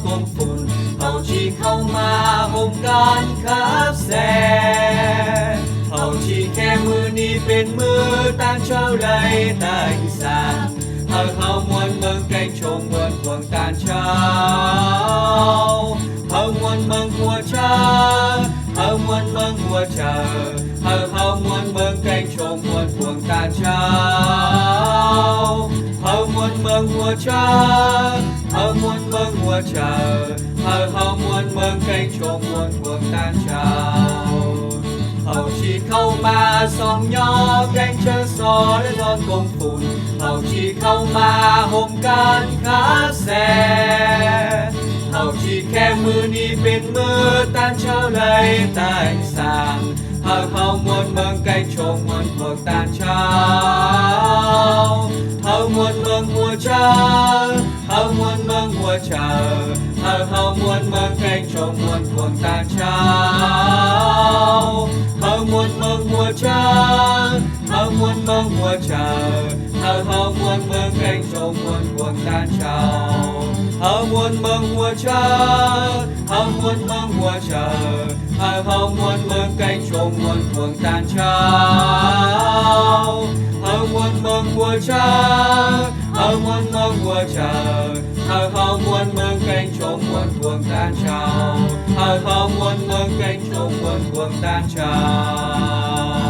กงฝุ่นเขาที่เข้ามาห่มการคับแสเขาที่แค่มือนี้เป็นมือต่างเช้าใดต่างสางเขามวนเมืองไก่ชมมวนพวงตาเช้าเขามวนเมืองหัวชาเขามวนเมืองหัวชาเขามวนเมืองไก่ชมมวนพวงตาเช้าเขามวนเมืองหัวชาเขามวนเมืองหัวชาเขามวนเมืองไก่ชมมวนพวงตาเช้าเขาชีเข้ามาสองยอแกงเชิงซอและนอนกงฝุ่นเขาชีเข้ามาห่มการขาแสเขาชีแค่มือนี้เป็นมือตานเช้าไรตายสางเขามวนเมืองไก่ชงมวนพวกตานเช้าเขามวนเมืองหัวชาเขามวนเมืองหัวชาเขามวนเมืองไก่ชงมวนพวกตานเช้าเขามวนเมืองหัวชาเขามวนเมืองหัวชาเขามวนเมืองไก่ชงมวนพวกตานเช้าเขามวนเมืองหัวชาเขามวนเมืองหัวชาเขามวนเมืองไก่ชงมวนพวกตานเช้าเขามวนเมืองหัวชาเขามวนเมืองหัวชาเขามวนเมืองไก่ชงมวนพวกตานเช้าเขามวนเมืองไก่ชงมวนพวกตานเช้า